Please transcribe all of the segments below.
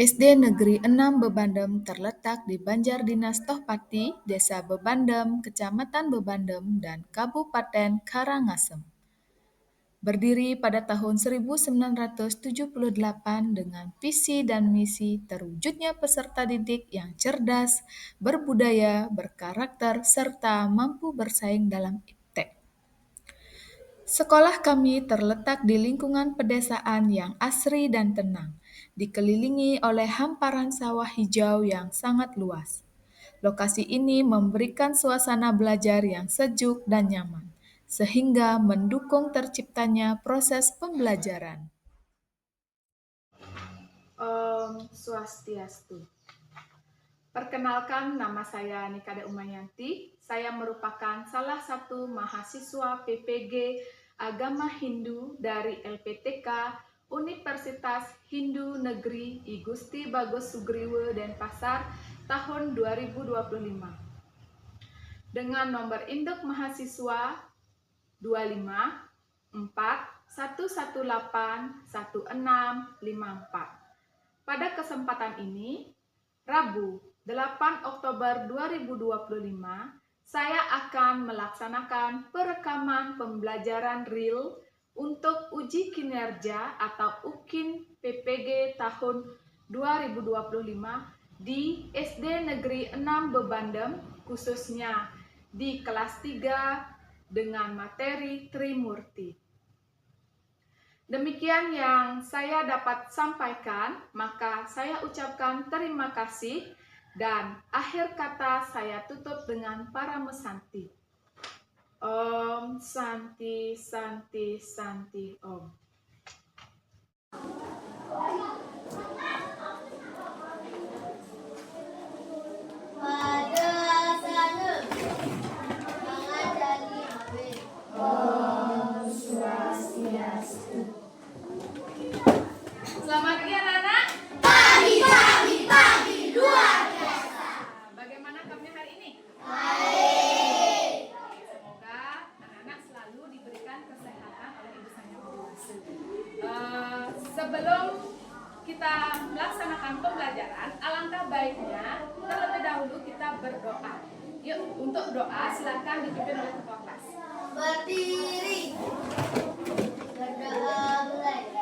SD Negeri 6 Bebandem terletak di Banjar Dinas Tohpati, Desa Bebandem, Kecamatan Bebandem, dan Kabupaten Karangasem. Berdiri pada tahun 1978 dengan visi dan misi terwujudnya peserta didik yang cerdas, berbudaya, berkarakter, serta mampu bersaing dalam iptek. Sekolah kami terletak di lingkungan pedesaan yang asri dan tenang, dikelilingi oleh hamparan sawah hijau yang sangat luas. Lokasi ini memberikan suasana belajar yang sejuk dan nyaman, sehingga mendukung terciptanya proses pembelajaran. Om Swastiastu. Perkenalkan, nama saya Nikade Umayanti. Saya merupakan salah satu mahasiswa PPG Agama Hindu dari LPTK Universitas Hindu Negeri I Gusti Bagus Sugriwe Denpasar tahun 2025. Dengan nomor induk mahasiswa 2541181654. Pada kesempatan ini, Rabu 8 Oktober 2025, saya akan melaksanakan perekaman pembelajaran real untuk uji kinerja atau UKIN PPG tahun 2025 di SD Negeri 6 Bebandem, khususnya di kelas 3 dengan materi Trimurti. Demikian yang saya dapat sampaikan, maka saya ucapkan terima kasih dan akhir kata saya tutup dengan Paramesanti. Om Santi Santi Santi Om. Selamat pagi anak-anak. Pagi, luar biasa. Bagaimana kabarnya hari ini? Baik. Semoga anak-anak selalu diberikan kesehatan oleh Ibu Sang Yang Maha Kuasa. Sebelum kita melaksanakan pembelajaran, alangkah baiknya terlebih dahulu kita berdoa. Yuk, untuk doa silakan dipimpin oleh ketua kelas. Berdiri. Berdoa mulai.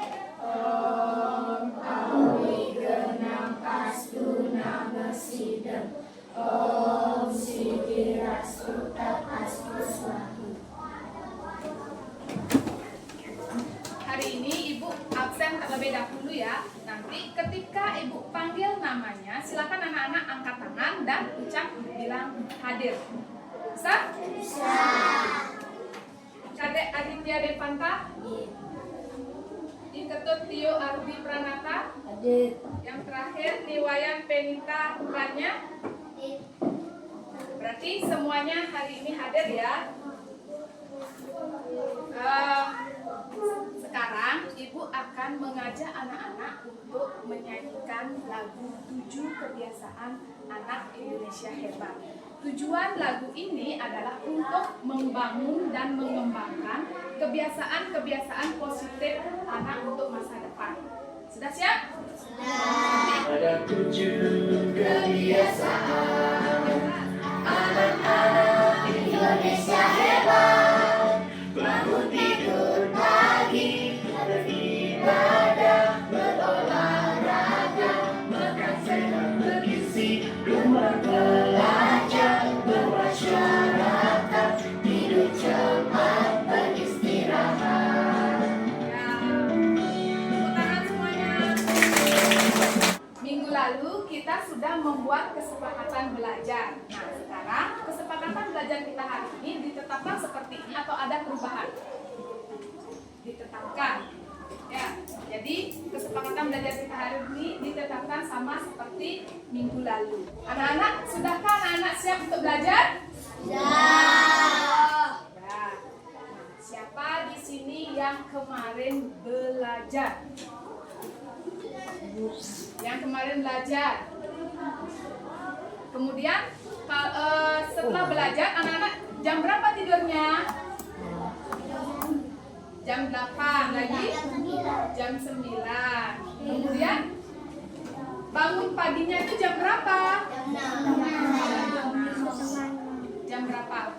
Om Awi Genang Pastuna Mesidem. Om Sikirastu Tapastu Swahu. Hari ini Ibu absen terlebih dahulu ya. Nanti ketika Ibu panggil namanya, silakan anak-anak angkat tangan dan ucap bilang hadir. Bisa? Bisa. Kadek Aditya Devanta. Iketut Tio Ardi Pranata. Hadir. Yang terakhir Niwayan Penita Ranya. Berarti semuanya hari ini hadir ya. Sekarang Ibu akan mengajak anak-anak untuk menyanyikan lagu 7 kebiasaan anak Indonesia hebat. Tujuan lagu ini adalah untuk membangun dan mengembangkan kebiasaan-kebiasaan positif anak untuk masa depan. Sudah siap? Sudah. Ada 7 kebiasaan anak-anak Indonesia hebat. Bangun tidur pagi, beribadah, berolahraga, makan sehat bergizi, rumah belajar, bermasyarakat, tidur cepat, beristirahat. Ya. Tepuk tangan semuanya. Minggu lalu kita sudah membuat kesepakatan belajar. Nah, sekarang kesepakatan belajar kita hari ini ditetapkan seperti ini atau ada perubahan? Ditetapkan. Ya, jadi kesepakatan belajar kita hari ini ditetapkan sama seperti minggu lalu. Anak-anak, sudahkah anak-anak siap untuk belajar? Sudah. Ya. Nah, siapa di sini yang kemarin belajar? Yang kemarin belajar. Kemudian setelah belajar, anak-anak jam berapa tidurnya? Jam 8 lagi? Jam 9. Kemudian bangun paginya itu jam berapa? Jam 6. Jam berapa?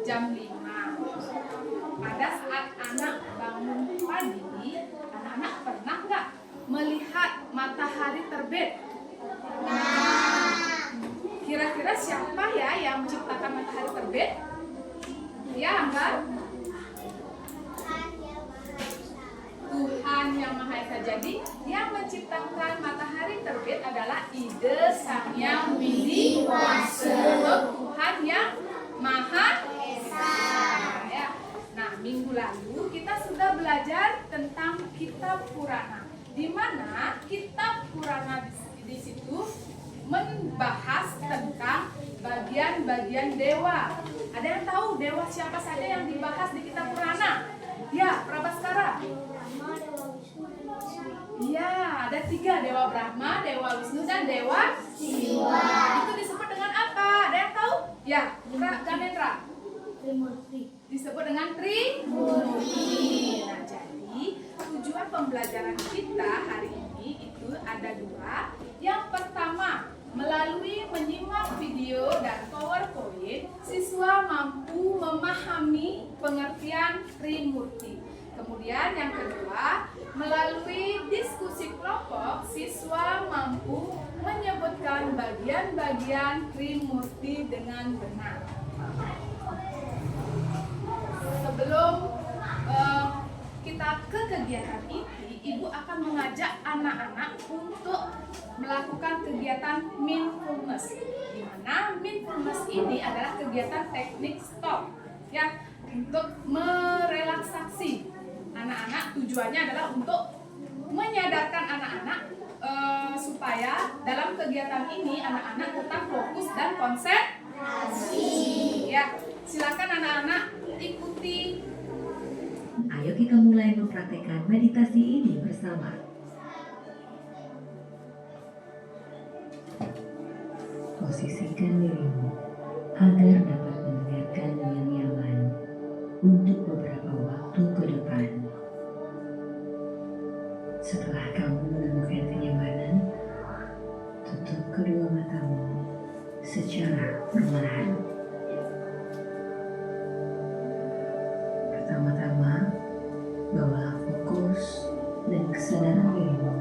Jam 5. Pada saat anak bangun pagi, anak-anak pernah nggak melihat matahari terbit? Kira-kira siapa ya yang menciptakan matahari terbit? Ya, enggak? Tuhan Yang Maha Esa. Jadi yang menciptakan matahari terbit adalah ide Sang Yang Widi Wasa, Tuhan Yang Maha Esa. Ya. Nah, minggu lalu kita sudah belajar tentang kitab Purana, di mana kitab Purana di situ membahas tentang bagian-bagian dewa. Ada yang tahu dewa siapa saja yang dibahas di kitab Purana? Ya, Prabaskara. Ya, ada 3, Dewa Brahma, Dewa Wisnu, dan Dewa Siwa. Itu disebut dengan apa? Ada yang tahu? Ya, Ganendra. Disebut dengan Trimurti. Nah, jadi tujuan pembelajaran kita hari ini itu ada 2. Yang pertama, melalui menyimak video dan PowerPoint, siswa mampu memahami pengertian Trimurti. Kemudian yang kedua, melalui diskusi kelompok, siswa mampu menyebutkan bagian-bagian Trimurti dengan benar. Sebelum kita ke kegiatan ini, Ibu akan mengajak anak-anak untuk melakukan kegiatan mindfulness. Di mana mindfulness ini adalah kegiatan teknik stop, ya, untuk merelaksasi anak-anak. Tujuannya adalah untuk menyadarkan anak-anak supaya dalam kegiatan ini anak-anak tetap fokus dan konsentrasi. Ya, silakan anak-anak ikuti. Ayo kita mulai mempraktekkan meditasi ini bersama. Posisikan dirimu agar dapat mendengarkan dengan nyaman untuk beberapa waktu ke depan. Setelah kamu menemukan kenyamanan, tutup kedua matamu secara perlahan. Pertama-tama, bawalah fokus dan kesadaran dirimu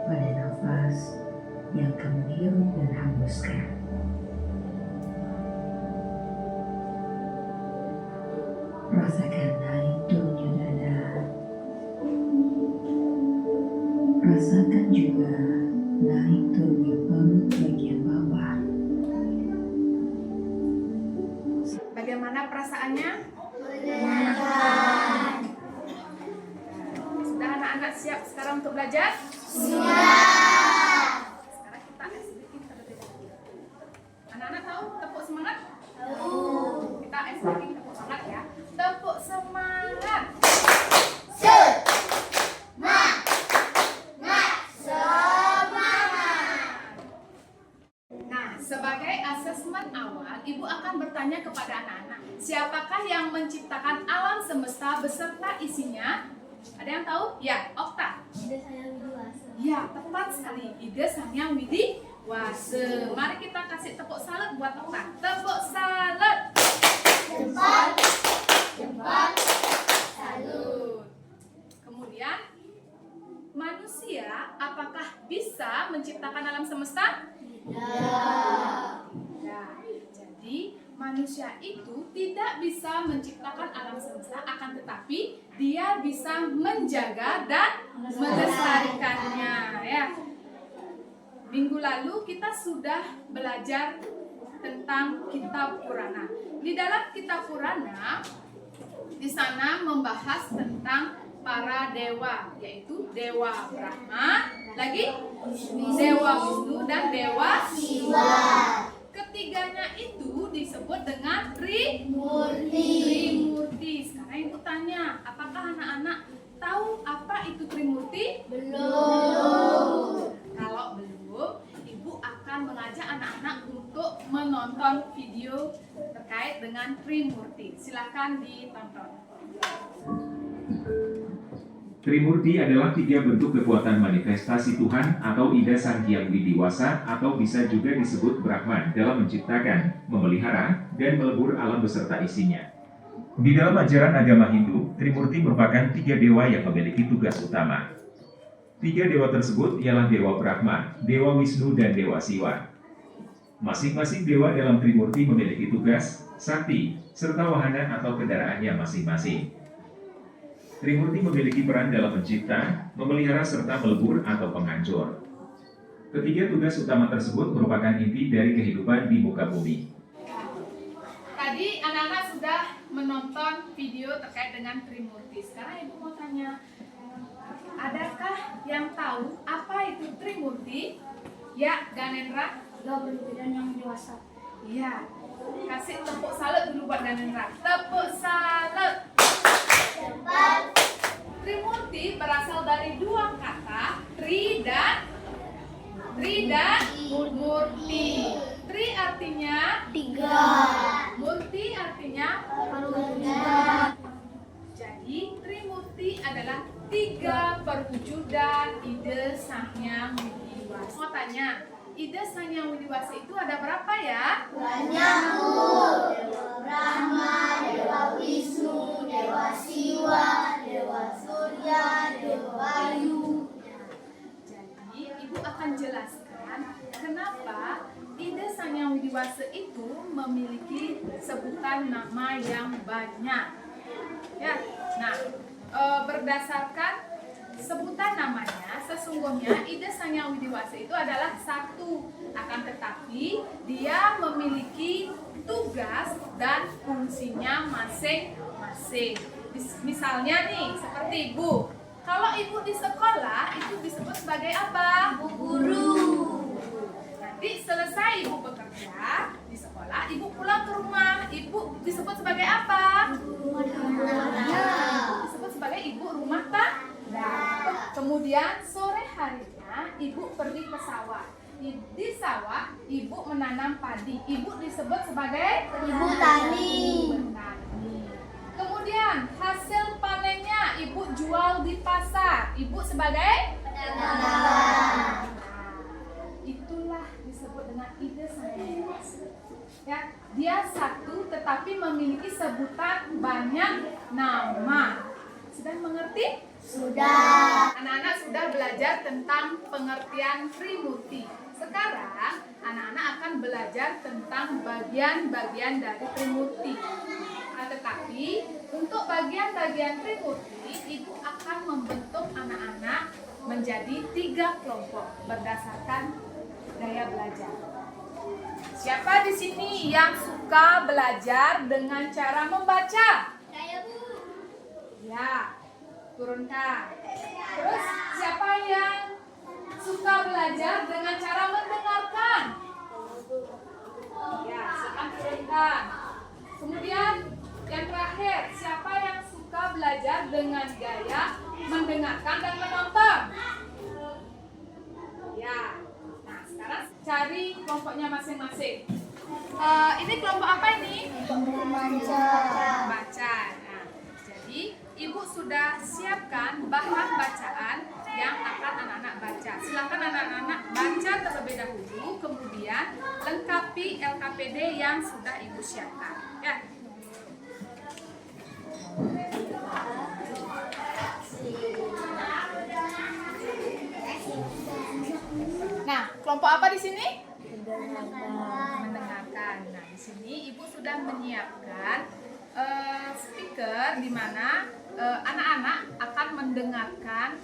pada nafas yang kamu hirup dan hembuskan. Rasakan naik turunnya dada. Rasakan juga naik turunnya perut bagian bawah. Bagaimana perasaannya? Sudah anak-anak siap sekarang untuk belajar? Siap. Sekarang kita exciting terlebih dahulu. Anak-anak tahu tepuk semangat? Tahu. Kita exciting tepuk semangat ya. Tepuk semangat. Nah, sebagai asesmen awal, Ibu akan bertanya kepada anak-anak, siapakah yang menciptakan alam semesta beserta isinya? Ada yang tahu? Ya, Okta. Ide Sang Yang Widi Wasa. Ya, tepat sekali. Ide Sang Yang Widi Wasa. Mari kita kasih tepuk salut buat Okta. Tepuk salut. Cepat. Salut. Kemudian, manusia apakah bisa menciptakan alam semesta? Ya, jadi manusia itu tidak bisa menciptakan alam semesta, akan tetapi dia bisa menjaga dan melestarikannya. Ya. Minggu lalu kita sudah belajar tentang kitab Purana. Di dalam kitab Purana, di sana membahas tentang para dewa, yaitu Dewa Brahma, lagi Dewa Wisnu dan Dewa Siwa. Ketiganya itu disebut dengan Trimurti. Sekarang Ibu tanya, apakah anak-anak tahu apa itu Trimurti? Belum. Kalau belum, Ibu akan mengajak anak-anak untuk menonton video terkait dengan Trimurti. Silakan ditonton. Trimurti adalah 3 bentuk kekuatan manifestasi Tuhan atau Ida Sang Hyang Widiwasa atau bisa juga disebut Brahman dalam menciptakan, memelihara, dan melebur alam beserta isinya. Di dalam ajaran agama Hindu, Trimurti merupakan 3 dewa yang memiliki tugas utama. 3 dewa tersebut ialah Dewa Brahma, Dewa Wisnu, dan Dewa Siwa. Masing-masing dewa dalam Trimurti memiliki tugas, sakti, serta wahana atau kendaraannya masing-masing. Trimurti memiliki peran dalam mencipta, memelihara, serta melebur atau penghancur. Ketiga tugas utama tersebut merupakan inti dari kehidupan di muka bumi. Tadi anak-anak sudah menonton video terkait dengan Trimurti. Sekarang Ibu mau tanya, adakah yang tahu apa itu Trimurti? Ya, Ganendra? Tiga bentuk yang dewasa. Iya. Kasih tepuk salut dulu buat Ganendra. Tepuk salut. Trimurti berasal dari 2 kata, Tri dan Murti. Tri artinya Tiga. Murti artinya Tiga. jadi Trimurti adalah 3 perwujudan Ida Sang Hyang Widiwasa. Mau tanya, Ida Sang Hyang Widiwasa itu ada berapa ya? Banyak Bu. Dewa Brahma, Dewa Wisnu, Dewa Siwa, Dewa Surya, Dewa Bayu. Jadi Ibu akan jelaskan kenapa Ida Sang Hyang Widiwasa itu memiliki sebutan nama yang banyak. Ya, nah berdasarkan sebutan namanya, sesungguhnya Ida Sang Hyang Widiwasa itu adalah satu, akan tetapi dia memiliki tugas dan fungsinya masing-masing. Misalnya nih, seperti Ibu. Kalau Ibu di sekolah, itu disebut sebagai apa? Guru. Nanti selesai Ibu bekerja di sekolah, Ibu pulang ke rumah, Ibu disebut sebagai apa? Disebut sebagai Ibu rumah tangga. Kemudian sore harinya Ibu pergi ke sawah. Di sawah Ibu menanam padi. Ibu disebut sebagai Ibu tani. Petani. Kemudian hasil panennya Ibu jual di pasar. Ibu sebagai Pedagang. Itulah disebut dengan Ida Sang Hyang Widiwasa. Ya, dia satu tetapi memiliki sebutan banyak nama. Sudah mengerti? Sudah. Anak-anak sudah belajar tentang pengertian Trimurti. Sekarang anak-anak akan belajar tentang bagian-bagian dari Trimurti. Tetapi untuk bagian-bagian Trimurti, Ibu akan membentuk anak-anak menjadi 3 kelompok berdasarkan gaya belajar. Siapa di sini yang suka belajar dengan cara membaca? Saya Bu. Ya, turunkan. Terus siapa yang suka belajar dengan cara mendengarkan? Ya, silakan turunkan. Kemudian yang terakhir, siapa yang suka belajar dengan gaya mendengarkan dan menonton? Ya. Nah, sekarang cari kelompoknya masing-masing. Ini kelompok apa ini? Membaca. Baca. Nah, jadi Ibu sudah siapkan bahan bacaan yang akan anak-anak baca. Silakan anak-anak baca terlebih dahulu, kemudian lengkapi LKPD yang sudah Ibu siapkan. Ya. Nah, kelompok apa di sini? Mendengarkan. Nah, di sini Ibu sudah menyiapkan speaker di mana anak-anak akan mendengarkan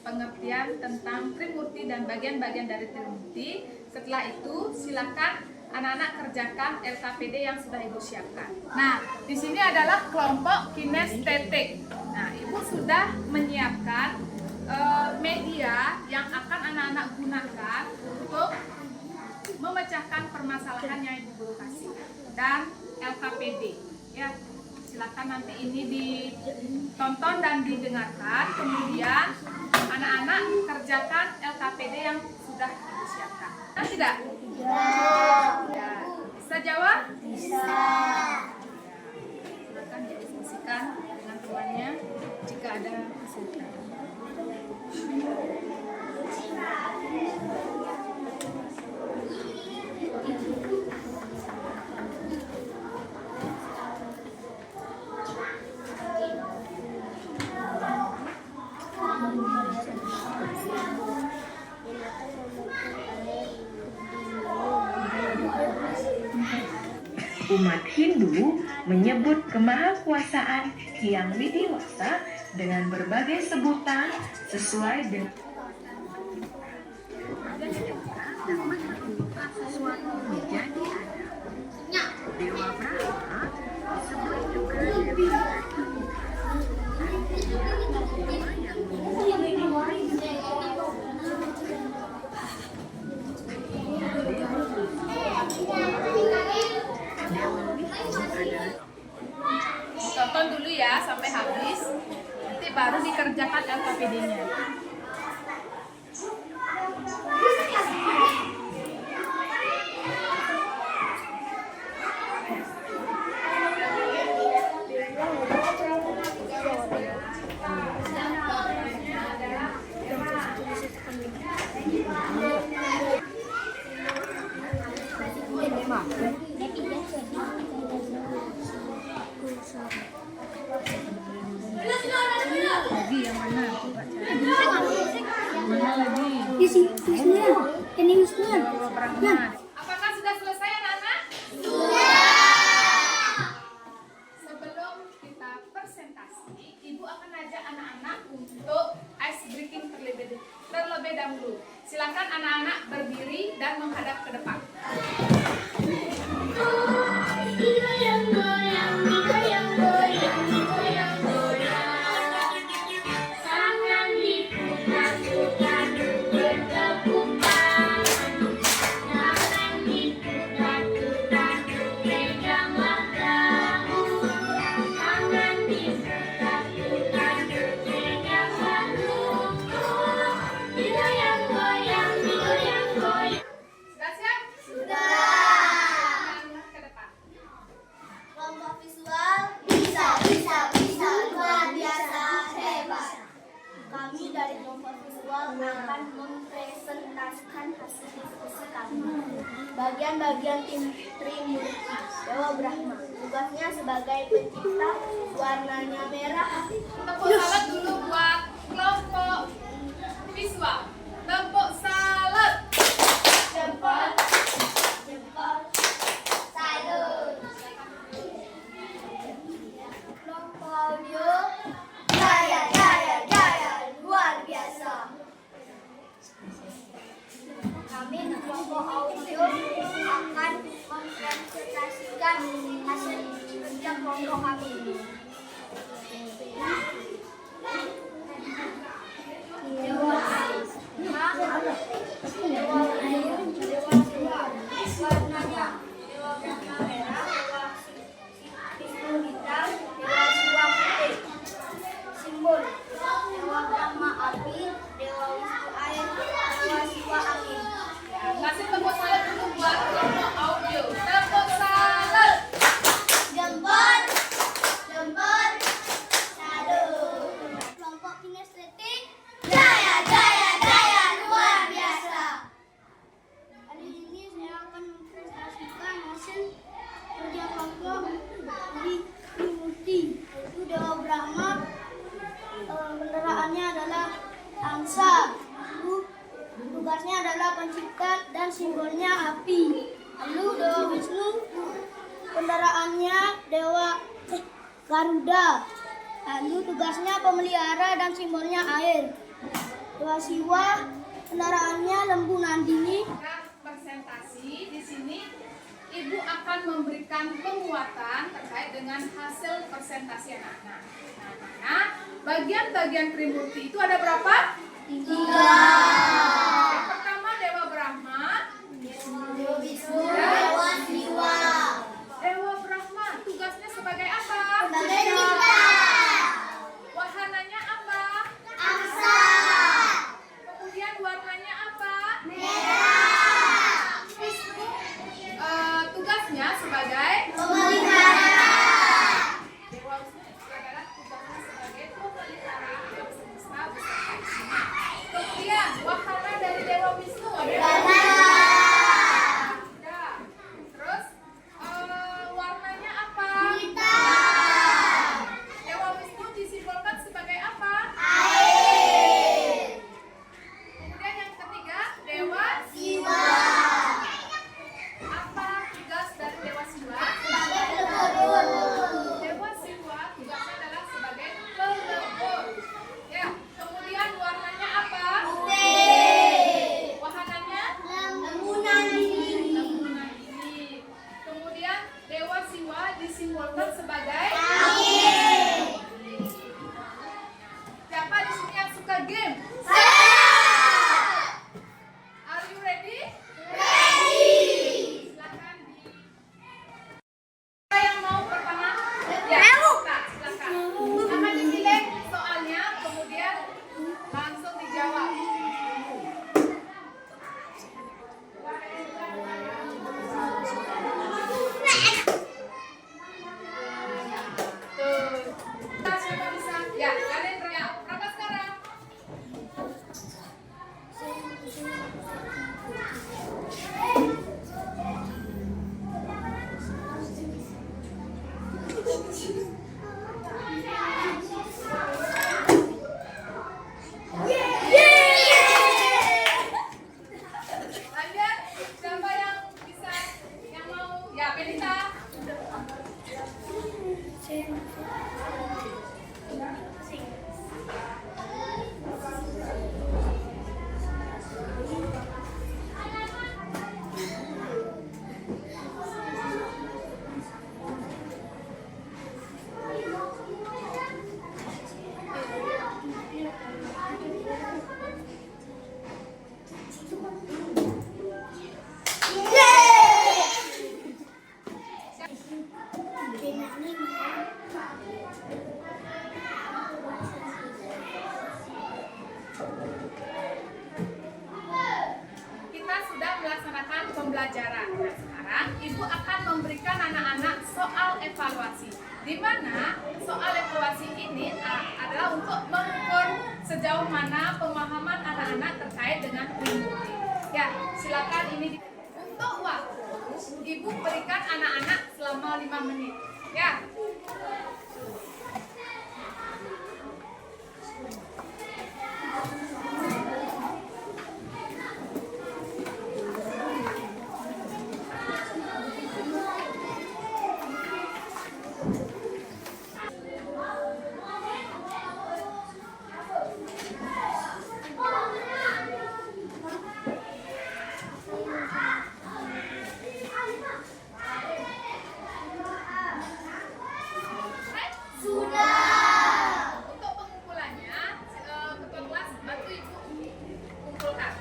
pengertian tentang Trimurti dan bagian-bagian dari Trimurti. Setelah itu, silakan anak-anak kerjakan LKPD yang sudah Ibu siapkan. Nah, di sini adalah kelompok kinestetik. Nah, Ibu sudah menyiapkan media yang akan anak-anak gunakan untuk memecahkan permasalahan yang Ibu guru kasih dan LKPD. Ya, silakan nanti ini ditonton dan didengarkan. Kemudian anak-anak kerjakan LKPD yang sudah Ibu siapkan. Nah, tidak? Ya. Bisa jawab? Bisa. Silakan didiskusikan dengan temannya jika ada kesulitan. Umat Hindu menyebut kemahakuasaan Hyang Widiwasa dengan berbagai sebutan sesuai dengan sesuatu menjadi ada. Dewa Brahma disebut juga Dewa Tonton dulu ya sampai habis, nanti baru dikerjakan LKPD-nya. Apakah sudah selesai anak-anak? Sebelum kita presentasi, Ibu akan ajak anak-anak untuk ice breaking terlebih dahulu. Silakan anak-anak berdiri dan menghadap ke depan. Sudah siap? Sudah. Ke depan. Kelompok visual bisa luar biasa hebat. Kami dari kelompok visual akan mempresentasikan hasil diskusi kami. Bagian-bagian tim Trimurti Dewa Brahma. Tugasnya sebagai pencipta, warnanya merah. Tepuk salat dulu buat kelompok visual. Tepuk salat. Jempol, salut. Kelompok audio, jaya, luar biasa. Kami di kelompok audio akan mempresentasikan hasil kerja kelompok kami. Dewa warnanya Dewa Brahma merah, Dewa Wisnu hitam, Dewa Siwa putih. Simbol Dewa Brahma api, Dewa Wisnu air, Dewa Siwa angin. Kasih tepuk salat dulu buat kelompok audio. Tepuk salat. Jempol, salut. Kelompok kinestetik, jaya, luar biasa. Kali ini saya akan mempresentasikan hasil kerja kelompok dari Trimurti, yaitu Dewa Brahma. Kendaraannya adalah angsa. Lalu tugasnya adalah pencipta dan simbolnya api. Lalu Dewa Wisnu, kendaraannya Garuda. Lalu tugasnya pemelihara dan simbolnya air. Dewa Siwa, kendaraannya lembu Nandini. Presentasi di sini Ibu akan memberikan penguatan terkait dengan hasil presentasi anak-anak. Nah, bagian-bagian Trimurti itu ada berapa? 3. Yang pertama Dewa Brahma. Dewa Wisnu, Dewa Siwa. Dewa Brahma tugasnya sebagai apa? Sebagai pencipta. Wahananya apa? Angsa. Kemudian warnanya apa? Merah. Wisnu tugasnya sebagai Pemelihara. Dewa Wisnu adalah tugasnya sebagai pemelihara alam semesta beserta semua disimbolkan sebagai siapa di sini yang suka game? Are you ready? Silakan. Siapa yang mau pertama? Ya, silakan. Akan dipilih soalnya, kemudian langsung dijawab. Siapa bisa? Ya, kalian teriak. Berapa sekarang? Lanjut. Siapa yang bisa? Yang mau? Ya, Benita. Kita sudah melaksanakan pembelajaran. Nah, sekarang Ibu akan memberikan anak-anak soal evaluasi. Di mana soal evaluasi ini adalah untuk mengukur sejauh mana pemahaman anak-anak terkait dengan Trimurti. Ya, silakan ini untuk waktu Ibu berikan anak-anak selama 5 menit. Ya. Untuk pengumpulannya, ketua kelas bantu Ibu kumpulkan.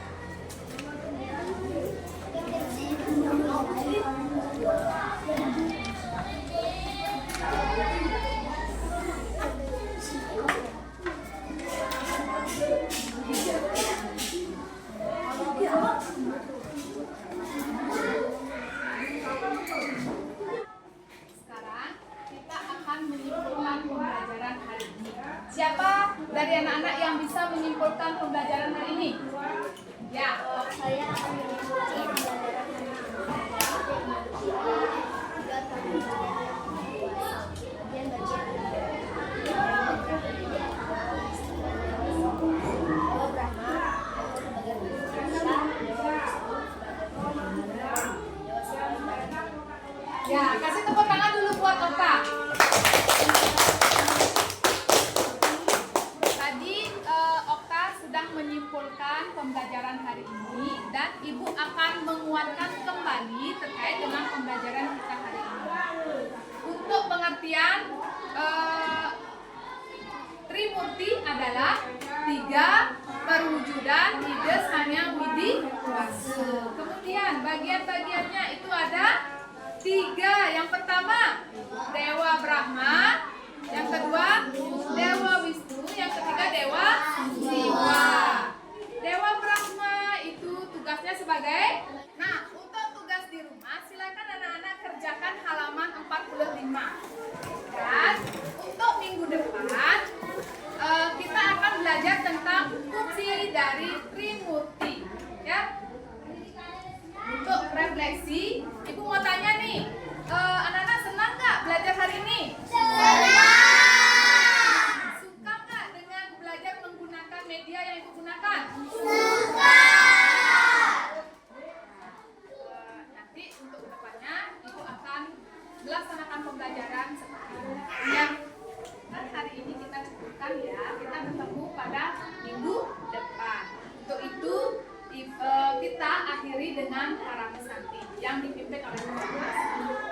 Sekarang kita akan menyimpulkan pembelajaran hari ini. Siapa dari anak-anak yang bisa menyimpulkan pembelajaran hari ini? Ya, Saya akan menyimpulkan pembelajaran ya, kasih tepuk tangan dulu buat Okta. Tadi Okta sudah menyimpulkan pembelajaran hari ini dan Ibu akan menguatkan kembali terkait dengan pembelajaran kita hari ini. Untuk pengertian Trimurti adalah 3 perwujudan ide sanya widi wase. Kemudian bagian-bagiannya itu ada 3. Yang pertama Dewa Brahma, yang kedua Dewa Wisnu, yang ketiga Dewa Siwa. Dewa Brahma itu tugasnya sebagai, nah untuk tugas di rumah silakan anak-anak kerjakan halaman 45. Dan untuk minggu depan kita akan belajar tentang fungsi dari Trimurti. Ya. Untuk refleksi, Ibu mau tanya nih, anak-anak senang nggak belajar hari ini? Senang. Suka nggak dengan belajar menggunakan media yang Ibu gunakan? Suka. Nanti untuk kedepannya Ibu akan melaksanakan pembelajaran seperti ini. Ya. Dan hari ini kita cukupkan ya. Kita ketemu pada minggu depan. Untuk itu kita akhiri dengan para pesanti yang dipimpin oleh Bapak.